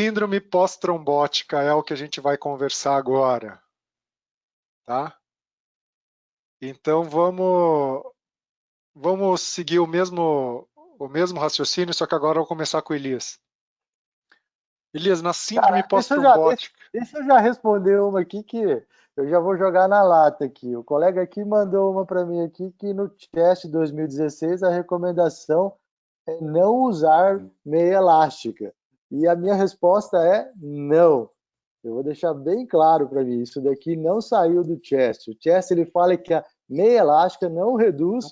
síndrome pós-trombótica é o que a gente vai conversar agora, tá? Então vamos seguir o mesmo raciocínio, só que agora eu vou começar com o Elias. Elias, na síndrome pós-trombótica. Deixa eu já responder uma aqui que eu já vou jogar na lata aqui. O colega aqui mandou uma para mim aqui que no teste 2016 a recomendação é não usar meia elástica. E a minha resposta é não. Eu vou deixar bem claro para mim, isso daqui não saiu do chest. O chest ele fala que a meia elástica não reduz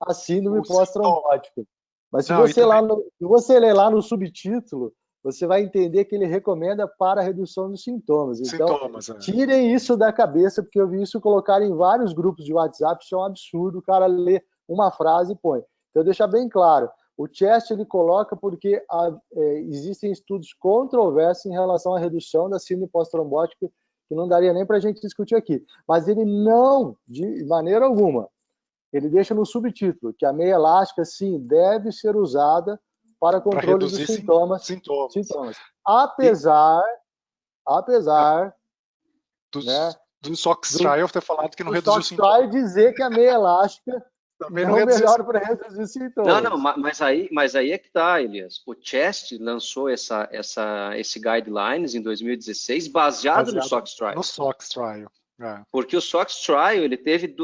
a síndrome pós-trombótica. Mas se você ler lá no subtítulo, você vai entender que ele recomenda para a redução dos sintomas. Então, tirem isso da cabeça, porque eu vi isso colocar em vários grupos de WhatsApp, isso é um absurdo, o cara lê uma frase e põe. Então, deixa bem claro, o chest ele coloca porque existem estudos controversos em relação à redução da síndrome pós-trombótica, que não daria nem para a gente discutir aqui. Mas ele não, de maneira alguma, ele deixa no subtítulo que a meia elástica, sim, deve ser usada para controle dos sintomas. Apesar do SOX Trial ter falado que não reduziu os sintomas. SOX Trial dizer que a meia elástica também não melhora para reduzir sintomas. Não, mas aí é que tá, Elias. O CHEST lançou esse guidelines em 2016 baseado no SOX Trial. No SOX Trial. Porque o SOX Trial ele teve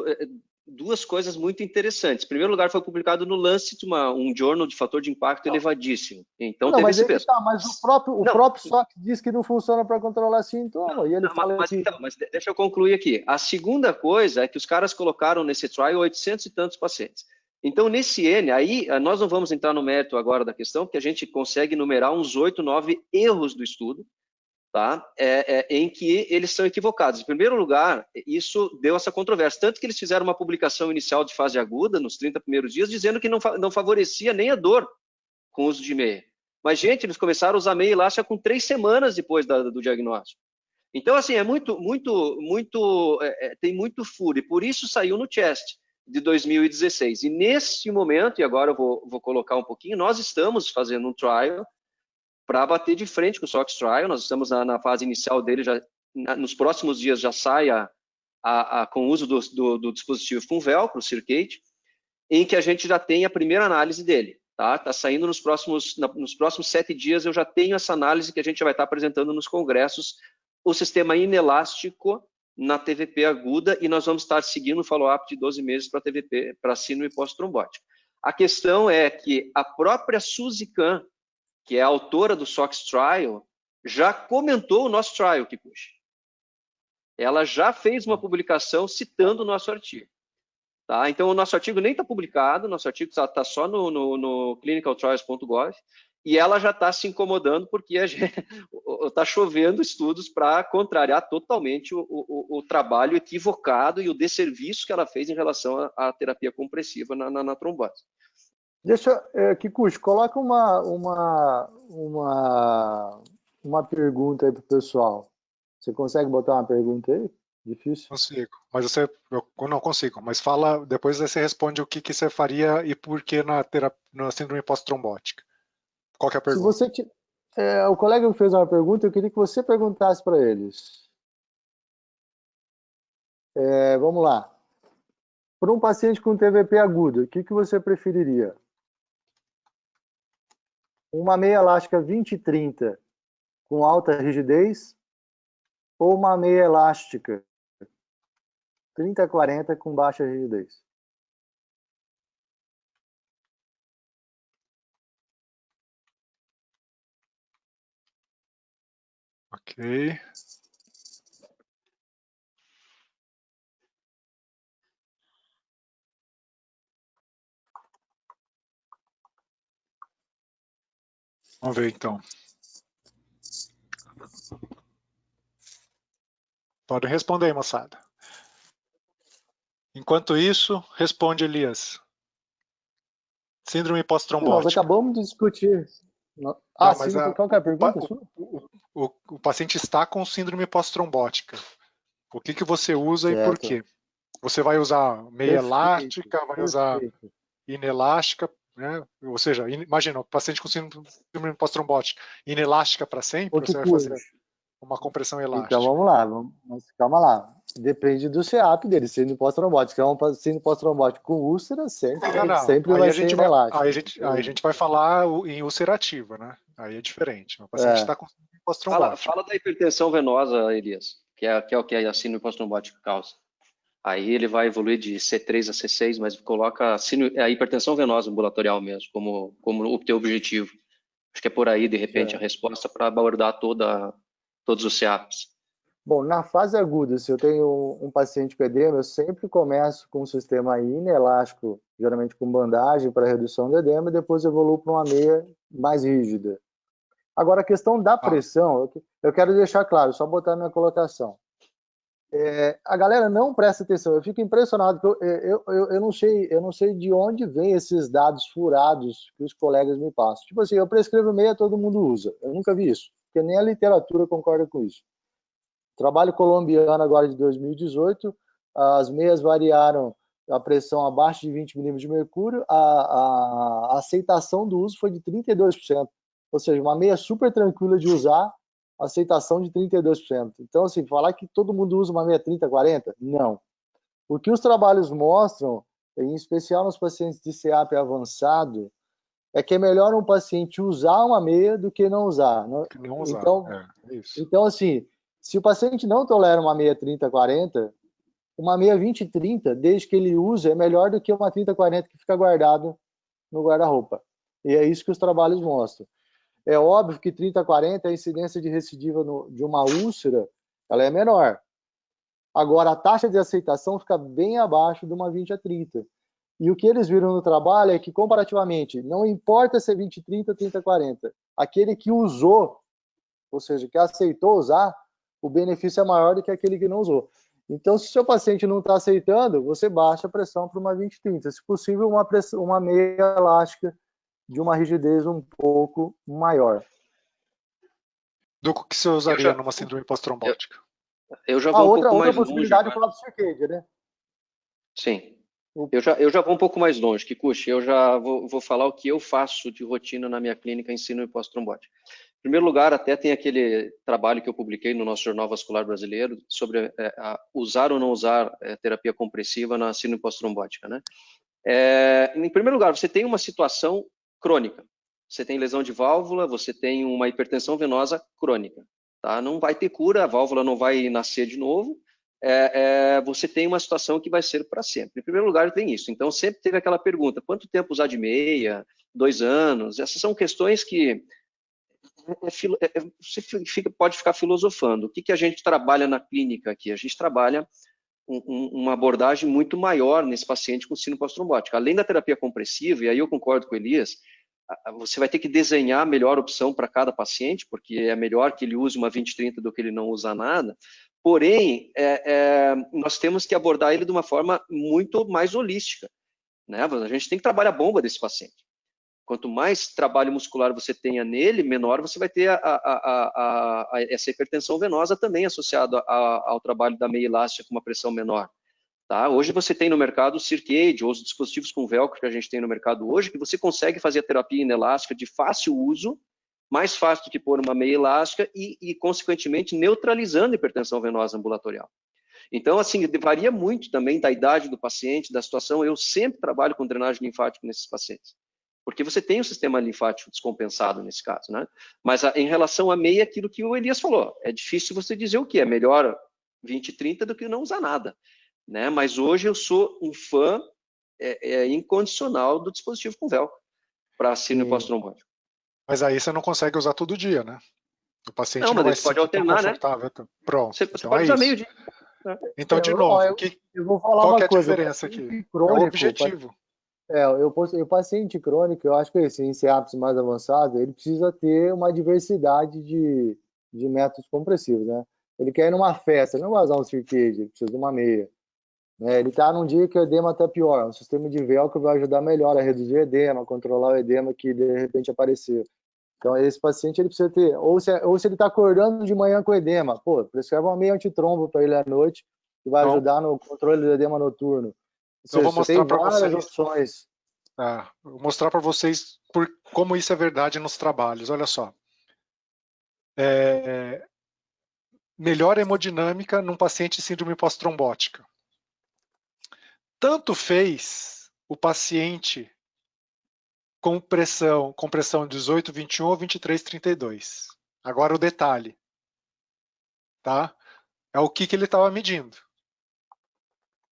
duas coisas muito interessantes. Em primeiro lugar, foi publicado no Lancet, um journal de fator de impacto elevadíssimo. Então teve esse peso. Mas o próprio SOX diz que não funciona para controlar sintoma. E ele mas deixa eu concluir aqui. A segunda coisa é que os caras colocaram nesse trial 800 e tantos pacientes. Então, nesse N, aí nós não vamos entrar no mérito agora da questão, porque a gente consegue numerar uns 8, 9 erros do estudo, tá? Em que eles são equivocados. Em primeiro lugar, isso deu essa controvérsia, tanto que eles fizeram uma publicação inicial de fase aguda, nos 30 primeiros dias, dizendo que não favorecia nem a dor com o uso de meia. Mas, gente, eles começaram a usar meia elástica com 3 semanas depois do diagnóstico. Então, assim, tem muito furo, e por isso saiu no CHEST de 2016. E nesse momento, e agora eu vou colocar um pouquinho, nós estamos fazendo um trial para bater de frente com o SOX Trial. Nós estamos na fase inicial dele, nos próximos dias já sai com o uso do dispositivo com velcro, o Circate, em que a gente já tem a primeira análise dele. Tá saindo nos próximos 7 dias, eu já tenho essa análise que a gente vai estar apresentando nos congressos, o sistema inelástico na TVP aguda, e nós vamos estar seguindo o follow-up de 12 meses para TVP, para síndrome pós-trombótica. A questão é que a própria Suzy Kahn, que é a autora do SOX Trial, já comentou o nosso trial, Kikuchi. Ela já fez uma publicação citando o nosso artigo. Tá? Então, o nosso artigo nem está publicado, nosso artigo está só no clinicaltrials.gov, e ela já está se incomodando porque está chovendo estudos para contrariar totalmente o trabalho equivocado e o desserviço que ela fez em relação à terapia compressiva na trombose. Kikuchi, coloca uma pergunta aí para o pessoal. Você consegue botar uma pergunta aí? Difícil? Consigo, mas eu não consigo. Mas fala, depois você responde o que você faria e por que na síndrome pós-trombótica. Qual que é a pergunta? O colega me fez uma pergunta, eu queria que você perguntasse para eles. Vamos lá. Para um paciente com TVP aguda, o que você preferiria? Uma meia elástica 20/30 com alta rigidez ou uma meia elástica 30/40 com baixa rigidez? Ok. Vamos ver, então. Podem responder aí, moçada. Enquanto isso, responde, Elias. Síndrome pós-trombótica. Nós acabamos de discutir. Qual que é a pergunta sua? O paciente está com síndrome pós-trombótica. O que você usa e por quê? Você vai usar meia elástica, vai usar inelástica? né? Ou seja, imagina, o paciente com síndrome pós-trombótica inelástica para sempre, você vai fazer uma compressão elástica. Então vamos lá, calma lá. Depende do CEAP dele, síndrome pós-trombótica. É um síndrome pós-trombótico com úlcera, sempre vai ser inelástico. Aí a gente vai falar em ulcerativa, né? Aí é diferente. O paciente está com síndrome pós-trombótica. Fala da hipertensão venosa, Elias, que é o que a síndrome pós-trombótica causa. Aí ele vai evoluir de C3 a C6, mas coloca a hipertensão venosa ambulatorial mesmo, como o teu objetivo. Acho que é por aí, de repente, a resposta para abordar todos os CEAPs. Bom, na fase aguda, se eu tenho um paciente com edema, eu sempre começo com um sistema inelástico, geralmente com bandagem para redução do edema, e depois evoluo para uma meia mais rígida. Agora, a questão da pressão, eu quero deixar claro, só botar minha colocação. A galera não presta atenção, eu fico impressionado, eu não sei de onde vem esses dados furados que os colegas me passam. Tipo assim, eu prescrevo meia, todo mundo usa. Eu nunca vi isso, porque nem a literatura concorda com isso. Trabalho colombiano agora de 2018, as meias variaram a pressão abaixo de 20 milímetros de mercúrio, a aceitação do uso foi de 32%, ou seja, uma meia super tranquila de usar, aceitação de 32%. Então, assim, falar que todo mundo usa uma meia 30-40, não. O que os trabalhos mostram, em especial nos pacientes de CEAP avançado, é que é melhor um paciente usar uma meia do que não usar. Não usar, isso. Então, assim, se o paciente não tolera uma meia 30-40, uma meia 20-30, desde que ele use, é melhor do que uma 30-40 que fica guardado no guarda-roupa. E é isso que os trabalhos mostram. É óbvio que 30-40, a incidência de recidiva de uma úlcera, ela é menor. Agora, a taxa de aceitação fica bem abaixo de uma 20-30. E o que eles viram no trabalho é que, comparativamente, não importa se é 20-30, 30-40, aquele que usou, ou seja, que aceitou usar, o benefício é maior do que aquele que não usou. Então, se o seu paciente não está aceitando, você baixa a pressão para uma 20-30. Se possível, uma meia elástica de uma rigidez um pouco maior. Do que você usaria numa síndrome pós-trombótica? Eu já vou um pouco mais longe. Outra possibilidade é o próprio Circadia, né? Sim. Eu já vou um pouco mais longe, Kikuchi. Eu já vou falar o que eu faço de rotina na minha clínica em síndrome pós-trombótica. Em primeiro lugar, até tem aquele trabalho que eu publiquei no nosso Jornal Vascular Brasileiro sobre usar ou não usar terapia compressiva na síndrome pós-trombótica, né? Em primeiro lugar, você tem uma situação crônica. Você tem lesão de válvula, você tem uma hipertensão venosa crônica. Tá? Não vai ter cura, a válvula não vai nascer de novo. Você tem uma situação que vai ser para sempre. Em primeiro lugar, tem isso. Então, sempre teve aquela pergunta, quanto tempo usar de meia? 2 anos? Essas são questões que você pode ficar filosofando. O que a gente trabalha na clínica aqui? A gente trabalha uma abordagem muito maior nesse paciente com síndrome pós-trombótica. Além da terapia compressiva, e aí eu concordo com o Elias, você vai ter que desenhar a melhor opção para cada paciente, porque é melhor que ele use uma 20-30 do que ele não usar nada. Porém, nós temos que abordar ele de uma forma muito mais holística, né? A gente tem que trabalhar a bomba desse paciente. Quanto mais trabalho muscular você tenha nele, menor você vai ter essa hipertensão venosa também associada ao trabalho da meia elástica com uma pressão menor. Tá? Hoje você tem no mercado o Circade, ou os dispositivos com velcro que a gente tem no mercado hoje, que você consegue fazer a terapia inelástica de fácil uso, mais fácil do que pôr uma meia elástica e consequentemente, neutralizando a hipertensão venosa ambulatorial. Então, assim, varia muito também da idade do paciente, da situação. Eu sempre trabalho com drenagem linfática nesses pacientes, porque você tem o sistema linfático descompensado nesse caso, né? Mas em relação à meia, aquilo que o Elias falou, é difícil você dizer o que é melhor 20-30 do que não usar nada, né? Mas hoje eu sou um fã incondicional do dispositivo com velcro para síndrome pós-trombótica. Mas aí você não consegue usar todo dia, né? O paciente não vai se pode alternar, né? Pronto. Você então pode usar meio dia. Então, de novo, eu vou falar qual uma que é a coisa, diferença aqui? Crônico, é o objetivo. O paciente crônico, eu acho que em CEAPs mais avançados, ele precisa ter uma diversidade de métodos compressivos, né? Ele quer ir numa festa, ele não vai usar um Circade, ele precisa de uma meia. Né? Ele está num dia que o edema está pior, um sistema de velcro vai ajudar melhor a reduzir o edema, a controlar o edema que de repente apareceu. Então, esse paciente ele precisa ter, ou se ele está acordando de manhã com edema, prescreve uma meia antitrombo para ele à noite, que vai ajudar no controle do edema noturno. Ou seja, eu vou mostrar para vocês. Opções. Vou mostrar para vocês como isso é verdade nos trabalhos. Olha só. Melhor hemodinâmica num paciente de síndrome pós-trombótica. Tanto fez o paciente com pressão 18,21 ou 23,32. Agora o detalhe, tá? É o que ele estava medindo,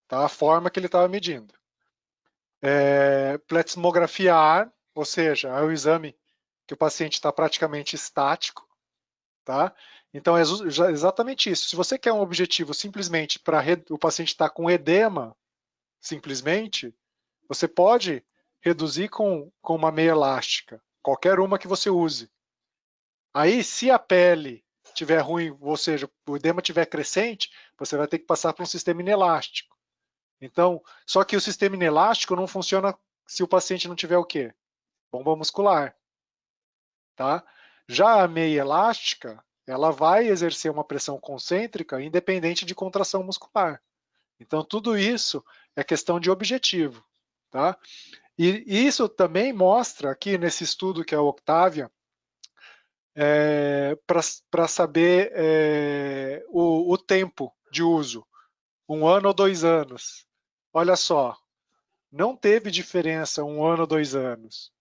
tá? A forma que ele estava medindo. Pletismografia AR, ou seja, é o exame que o paciente está praticamente estático, tá? Então é exatamente isso. Se você quer um objetivo simplesmente para o paciente estar com edema, simplesmente, você pode reduzir com uma meia elástica, qualquer uma que você use. Aí, se a pele estiver ruim, ou seja, o edema estiver crescente, você vai ter que passar para um sistema inelástico. Então, só que o sistema inelástico não funciona se o paciente não tiver o quê? Bomba muscular. Tá? Já a meia elástica, ela vai exercer uma pressão concêntrica independente de contração muscular. Então, tudo isso é questão de objetivo. Tá? E isso também mostra aqui nesse estudo que é o Octavia, para saber o tempo de uso, 1 ano ou 2 anos. Olha só, não teve diferença 1 ano ou 2 anos,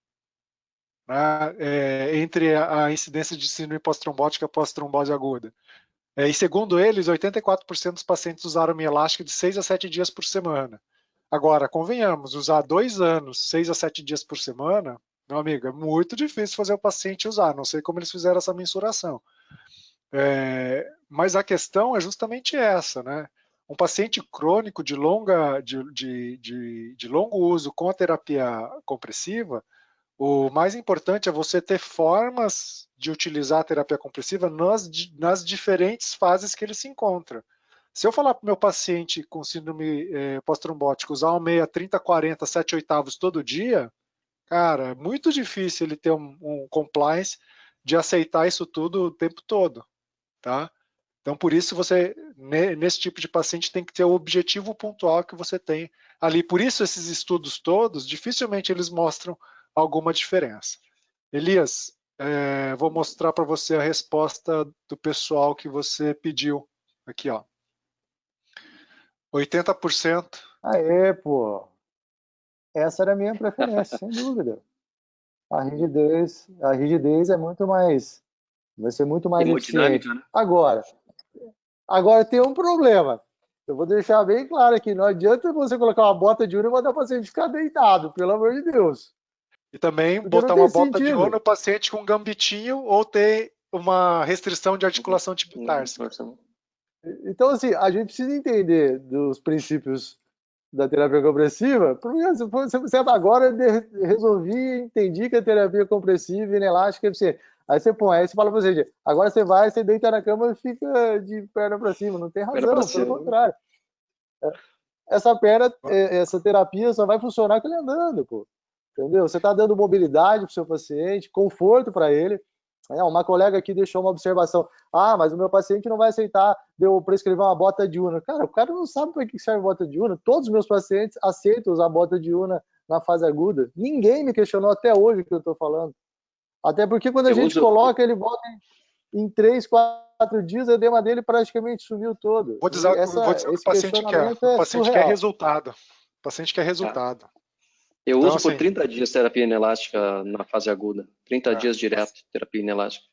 né, entre a incidência de síndrome pós-trombótica e pós-trombose aguda. E segundo eles, 84% dos pacientes usaram meia elástica de 6 a 7 dias por semana. Agora, convenhamos, usar 2 anos, 6 a 7 dias por semana, meu amigo, é muito difícil fazer o paciente usar, não sei como eles fizeram essa mensuração. Mas a questão é justamente essa, né? Um paciente crônico de longo uso com a terapia compressiva, o mais importante é você ter formas de utilizar a terapia compressiva nas diferentes fases que ele se encontra. Se eu falar para o meu paciente com síndrome pós-trombótica usar um meia 30, 40, 7 oitavos todo dia, cara, é muito difícil ele ter um compliance de aceitar isso tudo o tempo todo, tá? Então, por isso, você, nesse tipo de paciente, tem que ter o objetivo pontual que você tem ali. Por isso, esses estudos todos, dificilmente eles mostram alguma diferença. Elias, vou mostrar para você a resposta do pessoal que você pediu. Aqui, ó. 80%. Aê, pô. Essa era a minha preferência, sem dúvida. A rigidez é muito mais, vai ser muito mais eficiente. Hemodinâmica, né? Agora tem um problema. Eu vou deixar bem claro aqui, não adianta você colocar uma bota de urna e mandar o paciente ficar deitado, pelo amor de Deus. E também Porque botar uma bota de urna no paciente com gambitinho ou ter uma restrição de articulação tibiotársica. Então, assim, a gente precisa entender dos princípios da terapia compressiva, porque você agora resolvi, entendi que a terapia compressiva e inelástica é eficiente. Aí você põe, aí você fala para você, agora você vai, você deita na cama e fica de perna para cima. Não tem razão, pelo contrário. Essa terapia só vai funcionar com ele andando, pô. Entendeu? Você está dando mobilidade para o seu paciente, conforto para ele. Uma colega aqui deixou uma observação. Mas o meu paciente não vai aceitar eu prescrever uma bota de urna. Cara, o cara não sabe para que serve bota de urna. Todos os meus pacientes aceitam usar bota de urna na fase aguda. Ninguém me questionou até hoje o que eu estou falando. Até porque quando a gente coloca, ele volta em 3, 4 dias, o edema dele praticamente sumiu todo. Vou dizer o que o paciente quer. O paciente quer resultado. O paciente quer resultado. Eu uso por 30 dias terapia inelástica na fase aguda. 30 dias direto, terapia inelástica.